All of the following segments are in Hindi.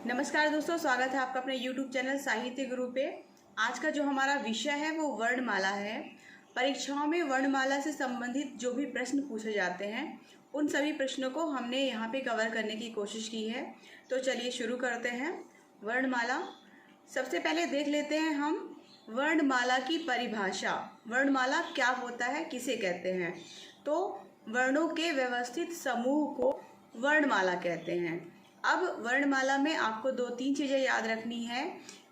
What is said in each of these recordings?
नमस्कार दोस्तों, स्वागत है आपका अपने YouTube चैनल साहित्य गुरु पे। आज का जो हमारा विषय है वो वर्णमाला है। परीक्षाओं में वर्णमाला से संबंधित जो भी प्रश्न पूछे जाते हैं उन सभी प्रश्नों को हमने यहाँ पे कवर करने की कोशिश की है। तो चलिए शुरू करते हैं। वर्णमाला, सबसे पहले देख लेते हैं हम वर्णमाला की परिभाषा। वर्णमाला क्या होता है, किसे कहते हैं? तो वर्णों के व्यवस्थित समूह को वर्णमाला कहते हैं। अब वर्णमाला में आपको दो तीन चीज़ें याद रखनी है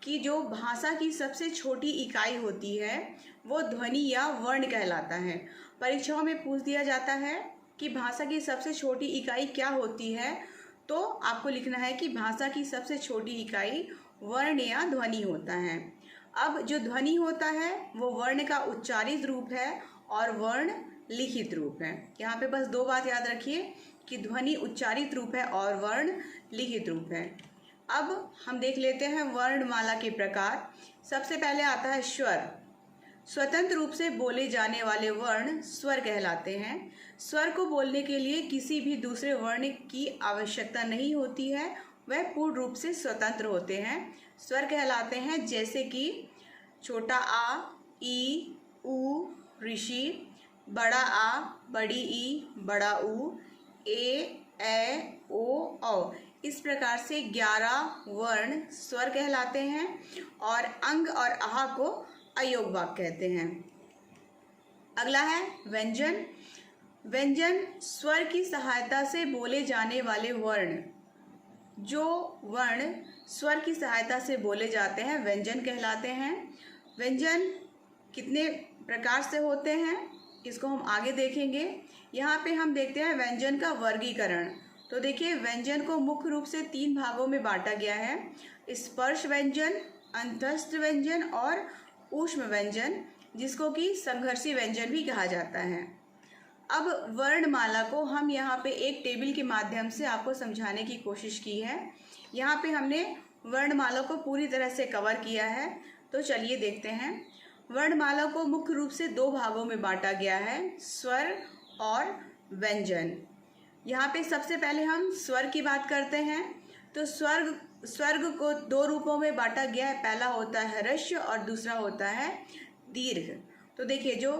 कि जो भाषा की सबसे छोटी इकाई होती है वो ध्वनि या वर्ण कहलाता है। परीक्षाओं में पूछ दिया जाता है कि भाषा की सबसे छोटी इकाई क्या होती है, तो आपको लिखना है कि भाषा की सबसे छोटी इकाई वर्ण या ध्वनि होता है। अब जो ध्वनि होता है वो वर्ण का उच्चारित रूप है और वर्ण लिखित रूप है। यहाँ पे बस दो बात याद रखिए कि ध्वनि उच्चारित रूप है और वर्ण लिखित रूप है। अब हम देख लेते हैं वर्णमाला के प्रकार। सबसे पहले आता है स्वर। स्वतंत्र रूप से बोले जाने वाले वर्ण स्वर कहलाते हैं। स्वर को बोलने के लिए किसी भी दूसरे वर्ण की आवश्यकता नहीं होती है, वह पूर्ण रूप से स्वतंत्र होते हैं। स्वर कहलाते हैं जैसे कि छोटा आ, ई, ऊ, ऋषि, बड़ा आ, बड़ी ई, बड़ा ऊ, ए, ओ, औ। इस प्रकार से 11 वर्ण स्वर कहलाते हैं और अंग और आह को अयोग वाक्य कहते हैं। अगला है व्यंजन। व्यंजन स्वर की सहायता से बोले जाने वाले वर्ण। जो वर्ण स्वर की सहायता से बोले जाते हैं व्यंजन कहलाते हैं। व्यंजन कितने प्रकार से होते हैं इसको हम आगे देखेंगे। यहाँ पे हम देखते हैं व्यंजन का वर्गीकरण। तो देखिए, व्यंजन को मुख्य रूप से 3 भागों में बांटा गया है: स्पर्श व्यंजन, अंतस्थ व्यंजन और ऊष्म व्यंजन, जिसको कि संघर्षी व्यंजन भी कहा जाता है। अब वर्णमाला को हम यहाँ पे एक टेबल के माध्यम से आपको समझाने की कोशिश की है। यहाँ पे हमने वर्णमाला को पूरी तरह से कवर किया है। तो चलिए देखते हैं। वर्णमाला को मुख्य रूप से 2 भागों में बांटा गया है, स्वर और व्यंजन। यहाँ पे सबसे पहले हम स्वर की बात करते हैं। तो स्वर्ग को 2 रूपों में बांटा गया है। पहला होता है ह्रस्व और दूसरा होता है दीर्घ। तो देखिए, जो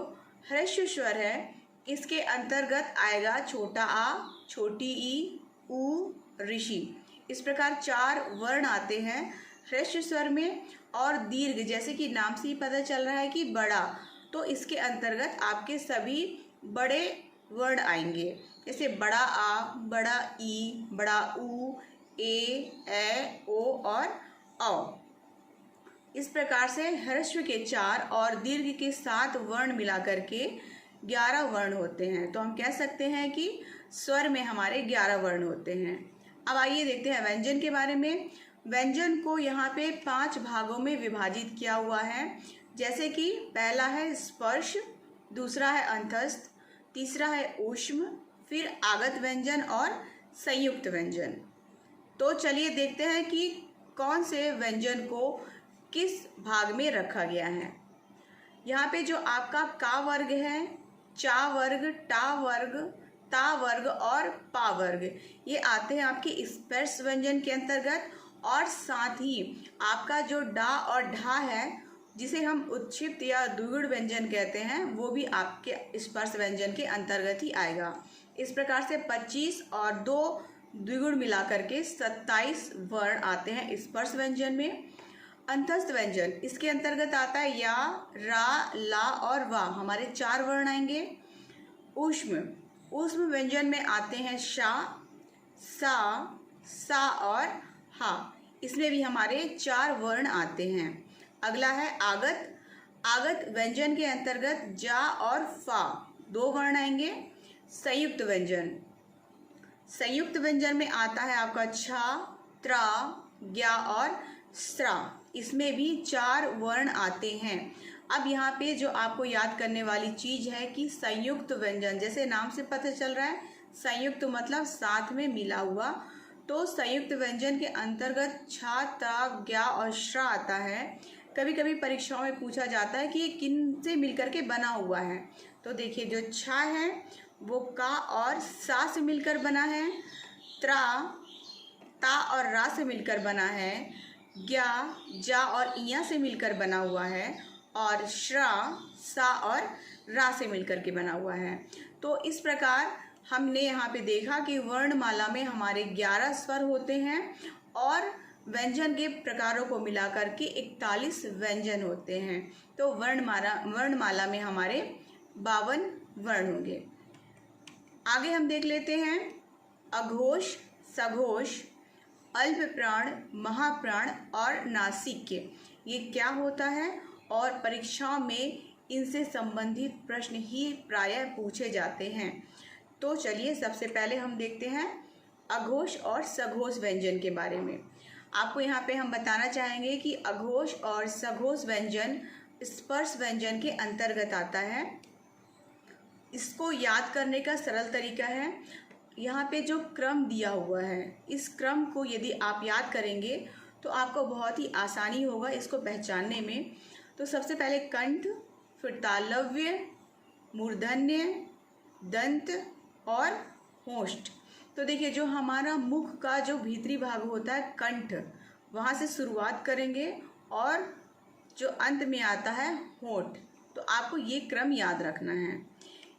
ह्रस्व स्वर है इसके अंतर्गत आएगा छोटा आ, छोटी ई, ऊ, ऋषि। इस प्रकार 4 वर्ण आते हैं ह्रस्व स्वर में। और दीर्घ, जैसे कि नाम से ही पता चल रहा है कि बड़ा, तो इसके अंतर्गत आपके सभी बड़े वर्ण आएंगे, जैसे बड़ा आ, बड़ा ई, बड़ा ऊ, ए, ओ और औ। इस प्रकार से ह्रस्व के 4 और दीर्घ के 7 वर्ण मिलाकर के 11 वर्ण होते हैं। तो हम कह सकते हैं कि स्वर में हमारे 11 वर्ण होते हैं। अब आइए देखते हैं व्यंजन के बारे में। व्यंजन को यहाँ पे 5 भागों में विभाजित किया हुआ है, जैसे कि पहला है स्पर्श, दूसरा है अंतस्थ, तीसरा है ऊष्म, फिर आगत व्यंजन और संयुक्त व्यंजन। तो चलिए देखते हैं कि कौन से व्यंजन को किस भाग में रखा गया है। यहाँ पे जो आपका का वर्ग है, चा वर्ग, टा वर्ग, ता वर्ग और पा वर्ग, ये आते हैं आपके स्पर्श व्यंजन के अंतर्गत। और साथ ही आपका जो डा और ढा है, जिसे हम उत्क्षिप्त या द्विगुण व्यंजन कहते हैं, वो भी आपके स्पर्श व्यंजन के अंतर्गत ही आएगा। इस प्रकार से 25 और 2 द्विगुण मिलाकर के 27 वर्ण आते हैं स्पर्श व्यंजन में। अंतस्थ व्यंजन, इसके अंतर्गत आता है या, रा, ला और वा, हमारे 4 वर्ण आएंगे। ऊष्म व्यंजन में आते हैं शा, सा और हा, इसमें भी हमारे 4 वर्ण आते हैं। अगला है आगत। आगत व्यंजन के अंतर्गत जा और फा 2 वर्ण आएंगे। संयुक्त व्यंजन, संयुक्त व्यंजन में आता है आपका छा, त्रा, ज्ञा और स्रा, इसमें भी 4 वर्ण आते हैं। अब यहाँ पे जो आपको याद करने वाली चीज़ है कि संयुक्त व्यंजन, जैसे नाम से पता चल रहा है संयुक्त मतलब साथ में मिला हुआ, तो संयुक्त व्यंजन के अंतर्गत छा, ता, ज्ञा और श्रा आता है। कभी कभी परीक्षाओं में पूछा जाता है कि ये किन से मिलकर के बना हुआ है। तो देखिए, जो छा है वो का और सा से मिलकर बना है, त्रा ता और रा से मिलकर बना है, ग्या, जा और इया से मिलकर बना हुआ है, और श्रा, सा और रा से मिलकर के बना हुआ है। तो इस प्रकार हमने यहाँ पे देखा कि वर्णमाला में हमारे 11 स्वर होते हैं और व्यंजन के प्रकारों को मिलाकर के 41 व्यंजन होते हैं। तो वर्णमाला में हमारे 52 वर्ण होंगे। आगे हम देख लेते हैं अघोष, सघोष, अल्प प्राण, महाप्राण और नासिक्य। ये क्या होता है और परीक्षाओं में इनसे संबंधित प्रश्न ही प्रायः पूछे जाते हैं। तो चलिए सबसे पहले हम देखते हैं अघोष और सघोष व्यंजन के बारे में। आपको यहाँ पे हम बताना चाहेंगे कि अघोष और सघोष व्यंजन स्पर्श व्यंजन के अंतर्गत आता है। इसको याद करने का सरल तरीका है, यहाँ पे जो क्रम दिया हुआ है, इस क्रम को यदि आप याद करेंगे तो आपको बहुत ही आसानी होगा इसको पहचानने में। तो सबसे पहले कंठ, फिर तालव्य, मूर्धन्य, दंत और होष्ठ। तो देखिए जो हमारा मुख का जो भीतरी भाग होता है कंठ, वहाँ से शुरुआत करेंगे और जो अंत में आता है होंठ। तो आपको ये क्रम याद रखना है।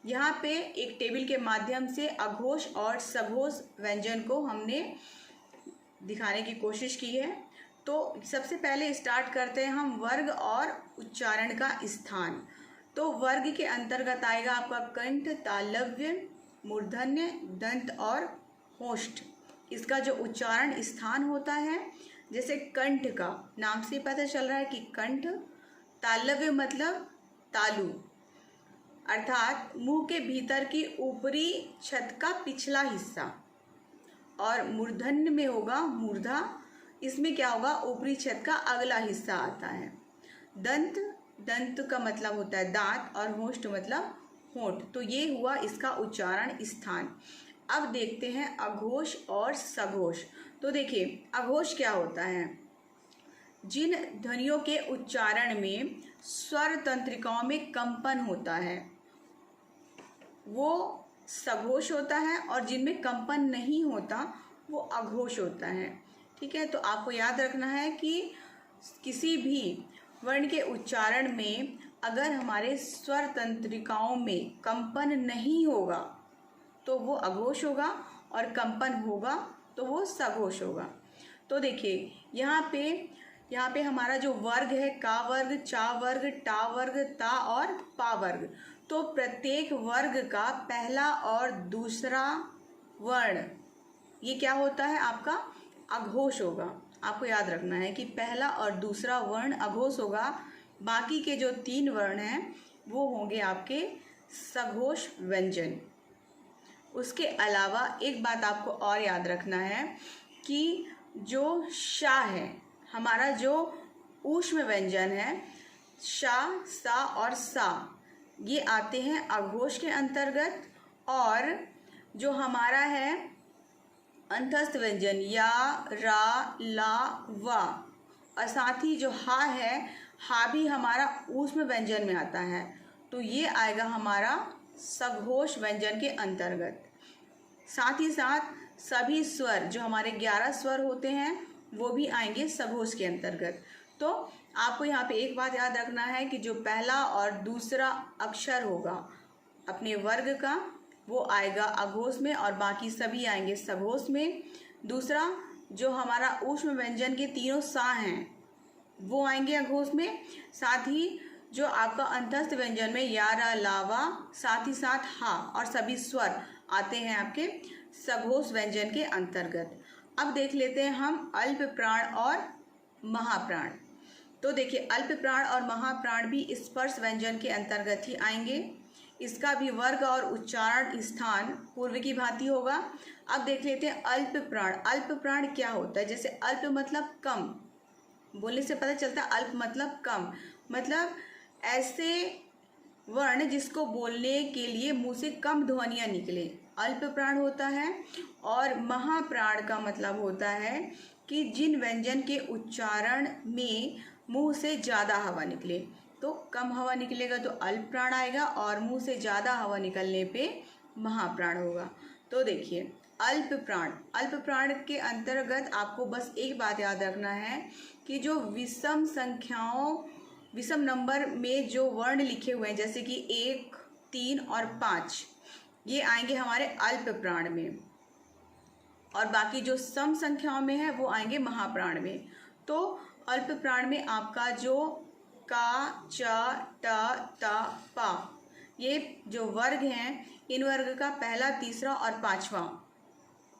यहाँ पे एक टेबल के माध्यम से अघोष और सघोष व्यंजन को हमने दिखाने की कोशिश की है। तो सबसे पहले स्टार्ट करते हैं हम वर्ग और उच्चारण का स्थान। तो वर्ग के अंतर्गत आएगा आपका कंठ, तालव्य, मूर्धन्य, दंत और होष्ठ। इसका जो उच्चारण स्थान होता है, जैसे कंठ का नाम से पता चल रहा है कि कंठ, तालव्य मतलब तालु, अर्थात मुंह के भीतर की ऊपरी छत का पिछला हिस्सा, और मूर्धन्य में होगा मूर्धा, इसमें क्या होगा ऊपरी छत का अगला हिस्सा आता है। दंत, दंत का मतलब होता है दांत, और होष्ठ मतलब होंठ। तो ये हुआ इसका उच्चारण स्थान। अब देखते हैं अघोष और सघोष। तो देखिए अघोष क्या होता है, जिन ध्वनियों के उच्चारण में स्वर तंत्रिकाओं में कंपन होता है वो सघोष होता है, और जिनमें कंपन नहीं होता वो अघोष होता है। ठीक है, तो आपको याद रखना है कि किसी भी वर्ण के उच्चारण में अगर हमारे स्वर तंत्रिकाओं में कंपन नहीं होगा तो वो अघोष होगा, और कंपन होगा तो वो सघोष होगा। तो देखिए यहाँ पे हमारा जो वर्ग है का वर्ग, चा वर्ग, टा वर्ग, ता और पा वर्ग। तो प्रत्येक वर्ग का पहला और दूसरा वर्ण ये क्या होता है आपका अघोष होगा। आपको याद रखना है कि पहला और दूसरा वर्ण अघोष होगा, बाकी के जो 3 वर्ण हैं वो होंगे आपके सघोष व्यंजन। उसके अलावा एक बात आपको और याद रखना है कि जो शा है, हमारा जो ऊष्म व्यंजन है, शा, सा और सा, ये आते हैं अघोष के अंतर्गत। और जो हमारा है अंतस्थ व्यंजन या, रा, ला, वा, और साथ ही जो हा है, हा भी हमारा ऊष्म व्यंजन में आता है। तो ये आएगा हमारा सघोष व्यंजन के अंतर्गत। साथ ही साथ सभी स्वर जो हमारे 11 स्वर होते हैं वो भी आएंगे सघोष के अंतर्गत। तो आपको यहाँ पे एक बात याद रखना है कि जो पहला और दूसरा अक्षर होगा अपने वर्ग का वो आएगा अघोष में, और बाकी सभी आएंगे सघोष में। दूसरा जो हमारा ऊष्म व्यंजन के तीनों सा हैं वो आएंगे अघोष में। साथ ही जो आपका अंतस्थ व्यंजन में या, रा, लावा, साथ ही साथ हा और सभी स्वर आते हैं आपके सघोष व्यंजन के अंतर्गत। अब देख लेते हैं हम अल्प प्राण और महाप्राण। तो देखिए अल्प प्राण और महाप्राण भी स्पर्श व्यंजन के अंतर्गत ही आएंगे। इसका भी वर्ग और उच्चारण स्थान पूर्व की भांति होगा। अब देख लेते हैं अल्प प्राण। अल्प प्राण क्या होता है, जैसे अल्प मतलब कम, बोलने से पता चलता है अल्प मतलब कम, मतलब ऐसे वर्ण जिसको बोलने के लिए मुंह से कम ध्वनियाँ निकले, अल्प प्राण होता है। और महाप्राण का मतलब होता है कि जिन व्यंजन के उच्चारण में मुंह से ज़्यादा हवा निकले। तो कम हवा निकलेगा तो अल्प प्राण आएगा, और मुंह से ज़्यादा हवा निकलने पे महाप्राण होगा। तो देखिए अल्प प्राण। अल्प प्राण के अंतर्गत आपको बस एक बात याद रखना है कि जो विषम नंबर में जो वर्ण लिखे हुए हैं जैसे कि 1, 3 और 5, ये आएंगे हमारे अल्प प्राण में, और बाकी जो सम संख्याओं में है वो आएंगे महाप्राण में। तो अल्प प्राण में आपका जो का, च, ट, त, पा, ये जो वर्ग हैं, इन वर्ग का पहला, तीसरा और पांचवा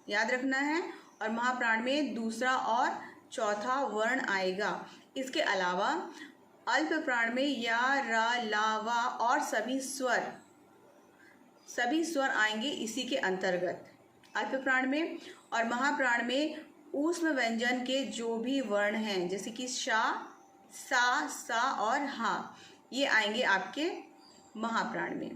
याद रखना है, और महाप्राण में दूसरा और चौथा वर्ण आएगा। इसके अलावा अल्प प्राण में या, रा, ला, वा और सभी स्वर आएंगे इसी के अंतर्गत अल्प प्राण में। और महाप्राण में ऊष्म व्यंजन के जो भी वर्ण हैं जैसे कि शा, सा, सा और हा, ये आएंगे आपके महाप्राण में।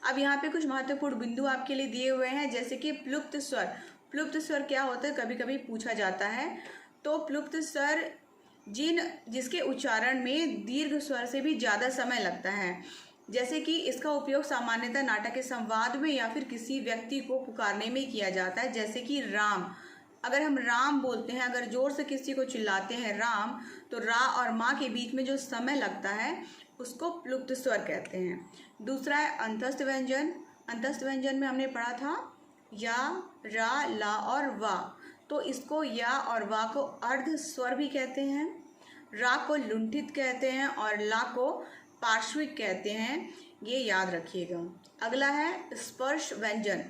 अब यहाँ पे कुछ महत्वपूर्ण बिंदु आपके लिए दिए हुए हैं जैसे कि प्लुप्त स्वर। प्लुप्त स्वर क्या होता है, कभी कभी पूछा जाता है। तो प्लुप्त स्वर जिसके उच्चारण में दीर्घ स्वर से भी ज़्यादा समय लगता है, जैसे कि इसका उपयोग सामान्यतः नाटक के संवाद में या फिर किसी व्यक्ति को पुकारने में किया जाता है। जैसे कि राम, अगर हम राम बोलते हैं, अगर जोर से किसी को चिल्लाते हैं राम, तो रा और माँ के बीच में जो समय लगता है उसको प्लुप्त स्वर कहते हैं। दूसरा है अंतस्थ व्यंजन। अंतस्थ व्यंजन में हमने पढ़ा था या, रा, ला और वा, तो इसको या और वा को अर्ध स्वर भी कहते हैं, रा को लुंठित कहते हैं और ला को पार्श्विक कहते हैं, ये याद रखिएगा। अगला है स्पर्श व्यंजन।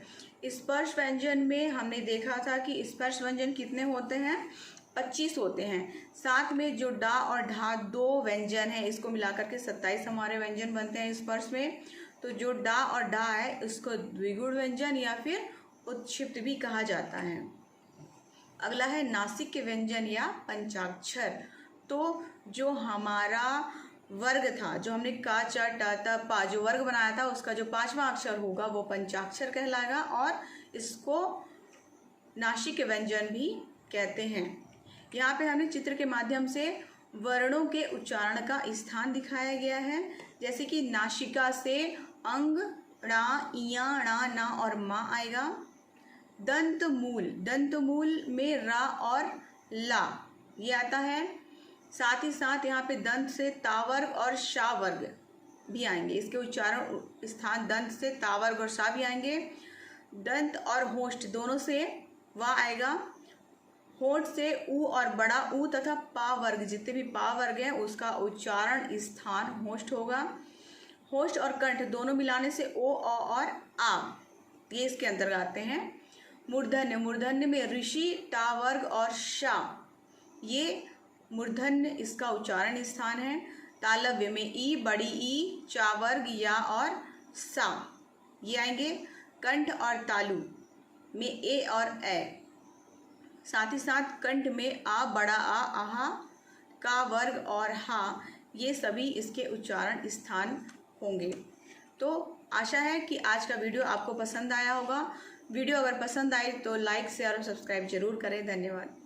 स्पर्श व्यंजन में हमने देखा था कि स्पर्श व्यंजन कितने होते हैं, 25 होते हैं। साथ में जो डा और ढा 2 व्यंजन है, इसको मिलाकर के 27 हमारे व्यंजन बनते हैं स्पर्श में। तो जो डा और ढा है उसको द्विगुण व्यंजन या फिर उत्क्षिप्त भी कहा जाता है। अगला है नासिक के व्यंजन या पंचाक्षर। तो जो हमारा वर्ग था, जो हमने का, च, ट, त, पा जो वर्ग बनाया था, उसका जो 5वां अक्षर होगा वो पंचाक्षर कहलाएगा और इसको नासिक व्यंजन भी कहते हैं। यहाँ पे हमने चित्र के माध्यम से वर्णों के उच्चारण का स्थान दिखाया गया है, जैसे कि नासिका से अंग, णा, इया, णा, ना और मा आएगा। दंत मूल में रा और ला ये आता है। साथ ही साथ यहाँ पे दंत से तावर्ग और शा वर्ग भी आएंगे, इसके उच्चारण स्थान दंत से तावर्ग और शा भी आएंगे। दंत और होष्ठ दोनों से वा आएगा। होठ से ऊ और बड़ा ऊ तथा पा वर्ग, जितने भी पा वर्ग हैं उसका उच्चारण स्थान होष्ठ होगा। होष्ठ और कंठ दोनों मिलाने से ओ, और आ, ये इसके अंतर्गत आते हैं। मूर्धन्य में ऋषि, टा वर्ग और शा, ये मूर्धन्य इसका उच्चारण स्थान है। तालव्य में ई, बड़ी ई, चा वर्ग, या और सा, ये आएंगे। कंठ और तालु में ए और ए। साथ ही साथ कंठ में आ, बड़ा आ, आहा, का वर्ग और हा, ये सभी इसके उच्चारण स्थान होंगे। तो आशा है कि आज का वीडियो आपको पसंद आया होगा। वीडियो अगर पसंद आए तो लाइक, शेयर और सब्सक्राइब जरूर करें। धन्यवाद।